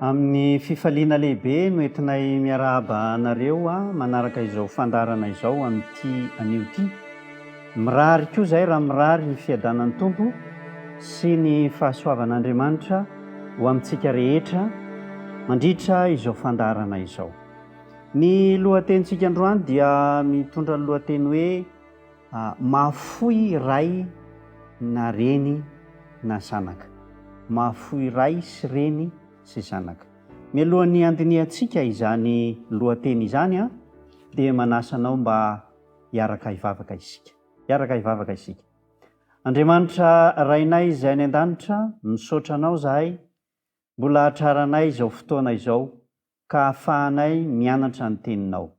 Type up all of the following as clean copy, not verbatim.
Amin'ny fifaliana lehibe no entinay miarahaba anareo manaraka izao fandarana izao amin'ity anio ity. Mirary koa izay raha mirary ny fiadanan'ny tompo sy ny fahasoavan'Andriamanitra ho amintsika rehetra mandritra izao fandarana izao. Ny lohatenintsika androany dia mitondra ny lohateny hoe mahafoy ray na reny na zanaka. Mahafoy ray sy reny sy zanaka. Mialohan'ny andiniantsika izany lohateny izany dia manasanao mba hiaraka hivavaka isika. Hiaraka hivavaka isika. Andriamanitra rainay izay any an-danitra, misaotra anao zahay, mbola hatraranay izao fotoana izao ka ahafahanay mianatra ny teninao.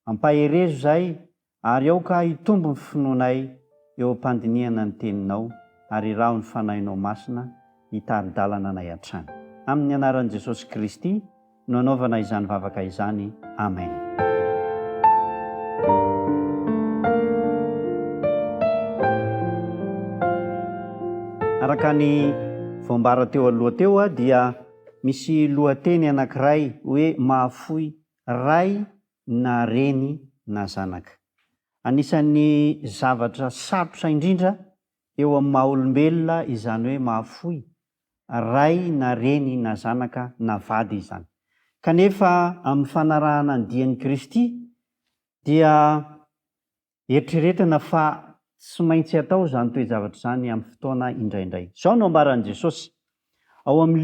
Ampaherezo zahay ary ao ka hitombo ny finoanay eo am-pandinihana ny teninao ary raho ny fanahinao masina hitaridalana anay hatrany. Amin'ny anaran'i Jesosy Kristy no anaovana izany vavaka izany. Amen. Araka ny voambara teo aloha teo dia misy lohateny anankiray hoe mahafoy ray na reny na zanaka. Anisan'ny zavatra sarotra indrindra eo amin'ny maha-olombelona izany hoe mahafoy ray na reny na zanaka na vady izany. Kanefa amin'ny fanarahana ny dian'i Kristy dia eritreretina fa tsy maintsy atao izany toe-javatra izany amin'ny fotoana indraindray. Izao no ambaran'i Jesosy ao amin'ny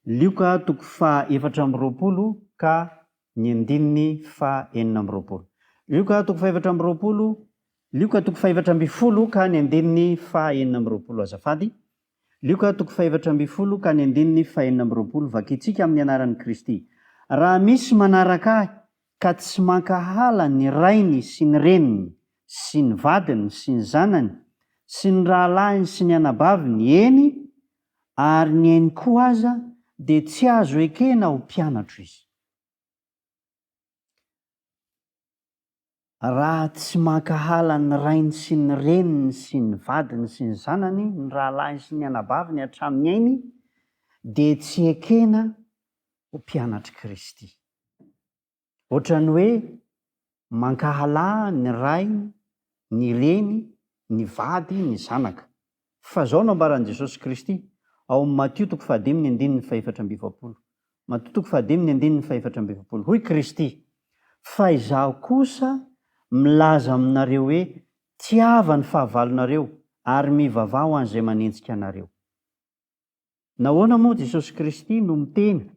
Lioka toko faha 4:20 ka ny andininy faha 4:20. Lioka toko faha 4:20, Lioka toko faha 4:20 ka ny andininy faha 4:20 azafady. Lioka toko faha 4:20 ka ny andininy faha 4:20. Vakitsika amin'ny anaran'i Kristy. Raha misy manaraka ahy ka tsy mankahala ny rainy sy ny reniny sy ny vadiny sy ny zanany sy ny rahalahiny sy ny anabaviny, eny ary ny eny koa aza, dia tsy azo ekena ho mpianatro izy. Raha tsy mankahala ny rainy sy ny reniny sy ny vadiny sy ny zanany, ny rahalahiny sy ny anabaviny hatramin'ny ainy, dia tsy ekena ho mpianatry Kristy. Ohatran'ny hoe mankahala ny rainy, ny reny, ny vady, ny zanaka. Fa zao no ambaran'i Jesosy Kristy ao amin'ny Matio toko faha 5:420. Matio toko faha 5:420. Hoy Kristy: fa izaho kosa milaza aminareo hoe tiava ny fahavalonareo ary mivavah ho an'izay manenjika anareo. Nahoana moa Jesosy Kristy no miteny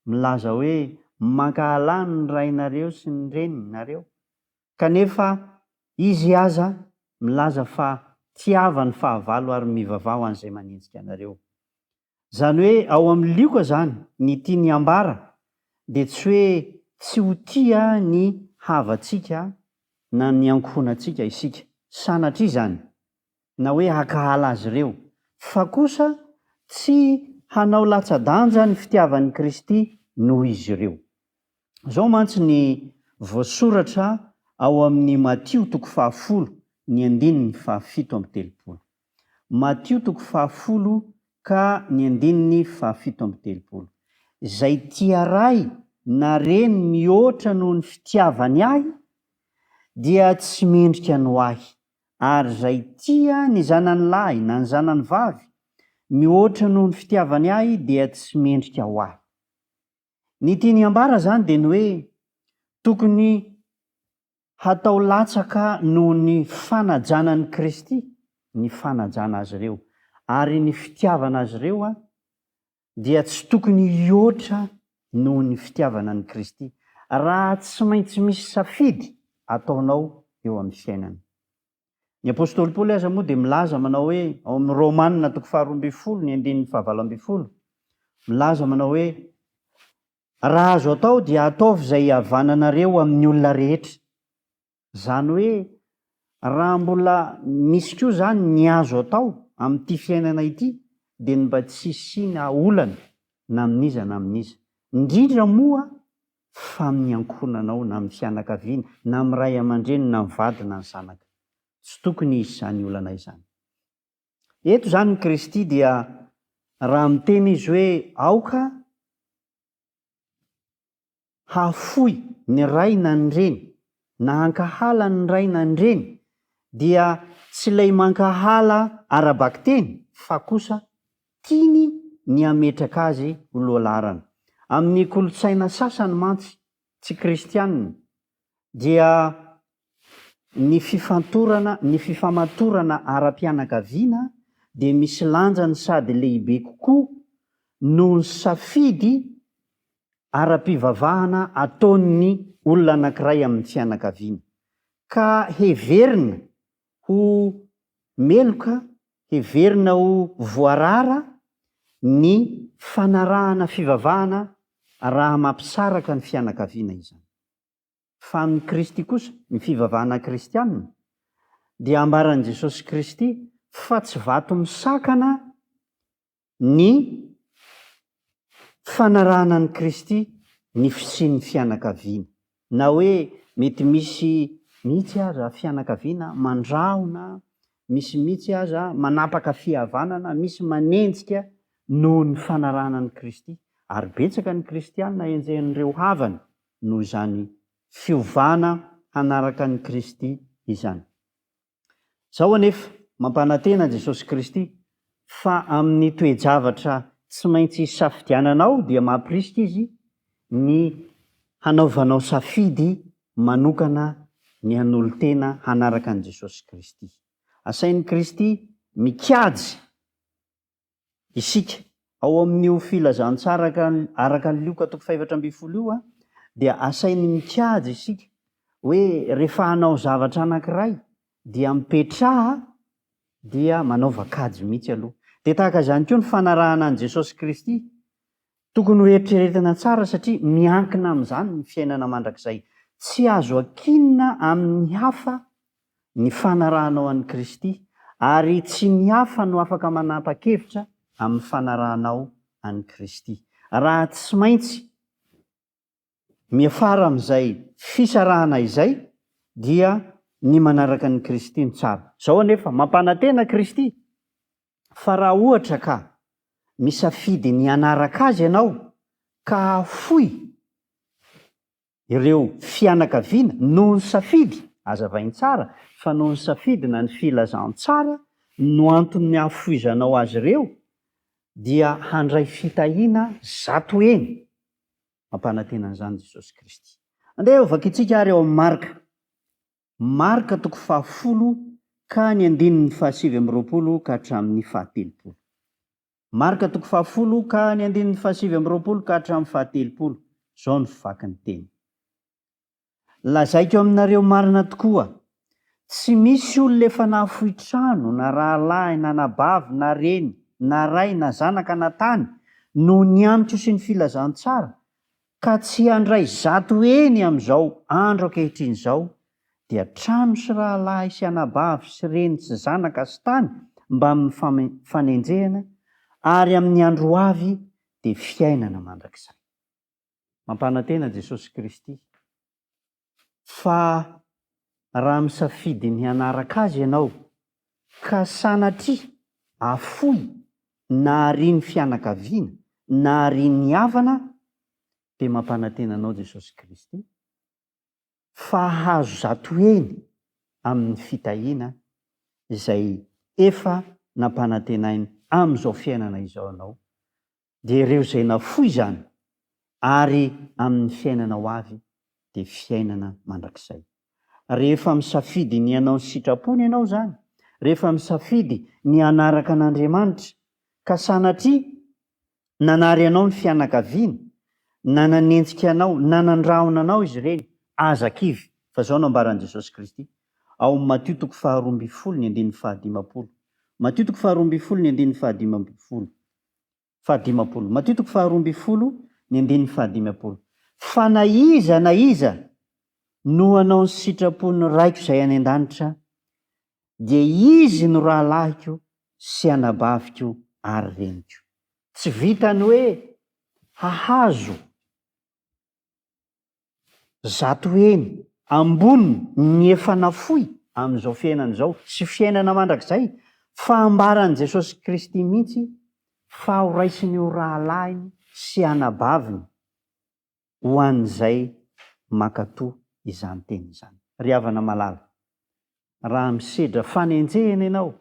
milaza hoe mankahala ny rainareo sy ny reninareo, kanefa izy aza milaza fa tiava ny fahavalo ary mivavah ho an'izay manenjika anareo? Zany hoe ao amin'ny Lioka zany ny tiany ambara dia tsy hoe tsy ho tia ny havatsika na ny ankohonantsika isika, sanatria zany, na hoe hakahala azy ireo, fa kosa tsy hanao latsa-danja ny fitiavan'i Kristy noho izy ireo. Zao mantsy ny voasoratra ao amin'ny Matio toko faha 10 ny andininy faha 7:30. Matio toko faha 10 ka ny andininy faha 7:30. Zay tia ray na reny mihoatra noho ny fitiavany ahy dia tsy mendrika no ahy, ary zay tia ny zanany lahy na ny zanany vavy mihoatra noho ny fitiavany ahy dia tsy mendrika ho ahy. Ny tiany ambara zany dia ny hoe tokony hatao latsaka noho ny fanajanan'i Kristy, ny fanajana azy ireo, ary ny fitiavana azy ireo dia tsy tokony hihoatra noho ny fitiavana ny Kristy. Raha tsy maintsy misy safidy ataonao eo amin'ny fiainana. Ny apôstôly Paoly aza moa dia milaza manao hoe ao amin'ny Romanina toko faha 12 ny andininy faha 12, milaza manao hoe raha azo atao dia ataovy izay havananareo amin'ny olona rehetra. Zany hoe raha mbola misy koa zany ny azo atao amin'ity fiainana ity dia mba tsy hisiana olana na amin'iza na amin'iza, indrindra moa fa amin'ny ankohonanao na amin'ny fianakaviana na amin'ny ray aman-dreny na amin'ny vady na ny zanaka. Tsy tokony hisy izany olana izany. Eto zany ny Kristy dia raha miteny izy hoe aoka hafoy ny ray na ny reny na hankahala ny ray na ny reny dia tsy ilay mankahala arabaky teny fa kosa tiany ny ametraka azy oloalarana. Amin'ny kolotsaina sasany mantsy tsy kristianina dia ny fifamatorana ara-pianakaviana dia misy lanjany sady lehibe kokoa no ny safidy ara-pivavahana ataon'ny olona anankiray amin'ny fianakaviana, ka heverina ho meloka, heverina ho voarara ny fanarahana fivavahana raha mampisaraka ny fianakaviana izany. Fa amin'ny Kristy kosa, ny fivavahana kristianina dia ambaran'i Jesosy Kristy fa tsy vato misakana ny fanarahana ny Kristy ny fisian'ny fianakaviana. Na hoe mety misy mihitsy aza fianakaviana mandraona, misy mihitsy aza manapaka fihavanana, misy manenjika noho ny fanarahana ny Kristy, ary betsaka ny kristianina enjehan'ireo havany noho izany fiovana hanaraka ny Kristy izany. Zao anefa mampanantena Jesosy Kristy fa amin'ny toe-javatra tsy maintsy safidiananao dia mampirisika izy ny hanaovanao safidy manokana ny an'olon-tena hanaraka an' Jesosy Kristy. Asain'ny Kristy mikajy isika ao amin'io filazantsara araka an'io toko 4:12 io dia asainy mikajy isika hoe rehefa hanao zavatra anankiray dia mipetraha dia manaova kajy mihitsy aloha. Dia tahaka izany koa ny fanarahana an' Jesosy Kristy tokony ho eritreretina tsara satria miankina amin'izany ny fiainana mandrakizay. Tsy azo akinina amin'ny hafa ny fanarahanao an'i Kristy ary tsy ny hafa no afaka manapa-kevitra amin'ny fanarahanao an'i Kristy. Raha tsy maintsy miafara amin'izay fisarahana izay dia ny manaraka an'i Kristy no tsara. Zao anefa mampanantena Kristy fa raha ohatra ka misafidy ny anaraka azy ianao ka afoy ireo fianakaviana noho ny safidy, azavainy tsara fa noho ny safidy na ny filazantsara no antony afoizanao azy ireo dia handray fitahiana zato eny. Mampanantena an'izany Jesosy Kristy. Andeha ovaka itsika ary eo amin'ny Marka toko 10 ka ny 7:20 ka hatramin'ny 13. Marka toko 10 ka ny 7:20 ka hatramin'ny 13. Zao ny vakin'ny teny. Lazaiko aminareo marina tokoa, tsy misy olona efa nahafoy trano na rahalahy na nabavy na reny na ray na zanaka na tany no ny antoko sy ny filazantsara ka tsy handray zato eny amin'izao andro ankehitriny izao, dia trano sy rahalahy sy anabavy sy reny sy zanaka sy tany mba amin'ny fanenjehana ary amin'ny andro avy dia fiainana mandrakizay. Mampanantena Jesosy Kristy fa raha misafidy ny hanaraka azy ianao ka sanatria afoy na arian'ny fianakaviana na arian'ny havana dia mampanantena anao Jesosy Kristy fa hazo zato eny amin'ny fitahiana izay efa nampanantenainy amin'izao fiainana izao anao. Dia ireo izay nafoy izany ary amin'ny fiainana ho avy dia fiainana mandrakizay. Rehefa misafidy ny hanao ny sitrapony ianao zany, rehefa misafidy ny hanaraka an'Andriamanitra ka sanatria nanary anao ny fianakaviana, na nanenjika anao, na nandrahona anao izy ireny, aza kivy. Fa zao no ambaran'i Jesosy Kristy ao amin'ny Matio toko 12 ny 15. Matio toko 12 ny 15. Matio toko 12 ny 15. Fa na iza no hanao ny sitrapony raiko izay any an-danitra, dia izy no rahalahiko sy anabaviko ary reniko. Tsy vitany hoe hahazo zato eny ambony ny efa nafoy amin'izao fiainana izao sy fiainana mandrakizay, fa ambaran'i Jesosy Kristy mihitsy fa ho raisiny ho rahalahiny sy anabaviny ho an'izay makatoa izany teny izany. Ry havana malala, raha misedra fanenjehana ianao,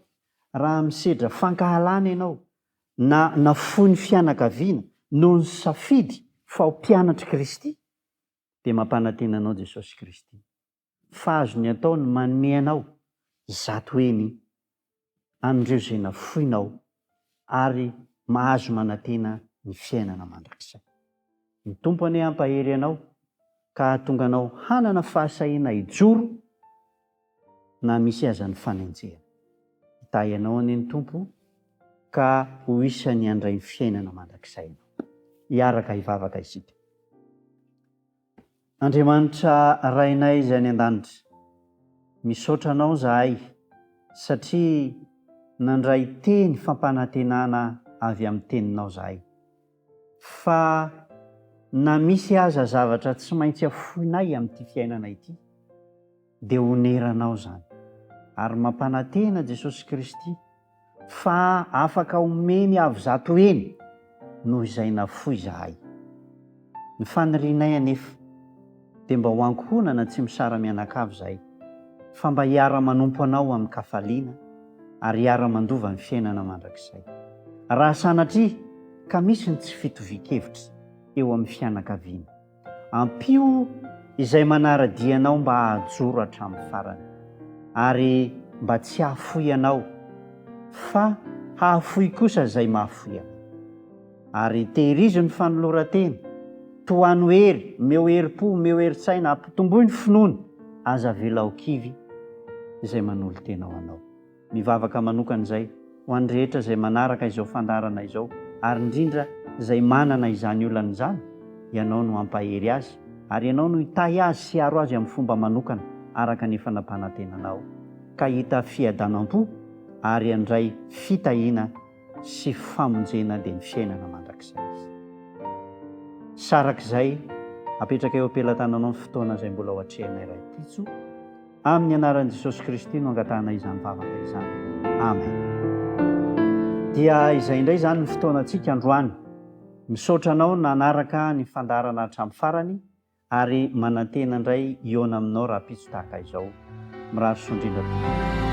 raha misedra fankahalana ianao, na foy ny fianakaviana no ny safidy fa ho mpianatra Kristy, dia mampanantena anao Jesosy Kristy. Fa azo ny ataony manome anao zato eny amin'ireo izay nafoinao ary mahazo manantena ny fiainana mandrakizay. Ny tompony hampahery anao ka hahatonga anao hanana fahasahiana hijoro na misy aza ny fanenjehana. Hitahy anao anie ny tompo ka ho isany handray ny fiainana mandrakizay anao. Hiaraka hivavaka isika. Andriamanitra rainay izay any an-danitra, misaotra anao zahay satria nandray teny fampanantenana avy amin'ny teninao zahay. Fa na misy aza zavatra tsy maintsy afoinay amin'ity fiainana ity, dia honeranao zany. Ary mampanantena Jesosy Kristy fa afaka omeny avy zato eny noho izay nafoy zahay. Ny fanirinay anefa dia mba ho ankohonana tsy misara mianakavy zahay, fa mba hiara-manompo anao amin'ny kafaliana ary hiara-mandova ny fiainana mandrakizay. Raha sanatria ka misy ny tsy fitovian-kevitra eo amin'ny fianakaviana, ampio izay manara-dianao mba hahajoro hatramin'ny farany, ary mba tsy hahafoy anao fa hahafoy kosa izay mahafoy anao. Ary tehirizo ny fanoloran-tena, tohany hery, meo herim-po, meo herin-tsaina, ampitomboy ny finoana, aza velao kivy izay manolo tena ho anao. Mivavaka manokana izay ho an'ny rehetra izay manaraka izao fandarana izao, ary indrindra izay manana izany olana izany, ianao no ampahery azy, ary ianao no hitahy azy sy haro azy amin'ny fomba manokana araka ny fanampanantenanao, ka hita fiadanam-po ary handray fitahiana sy famonjena dia ny fiainana mandrakizay. Sarak'izay apetraka eo ampelantananao ny fotoana izay mbola ho hatrehanay iray pitso, amin'ny anaran'i Jesosy Kristy no angatahana izany vavaka izany. Amen. Dia izay indray izany ny fotoanantsika androany. Misaotra anao nanaraka ny fandarana hatramin'ny farany, ary manantena indray iona aminao raha pitso tahaka izao. Mirary sondrindra tokoa.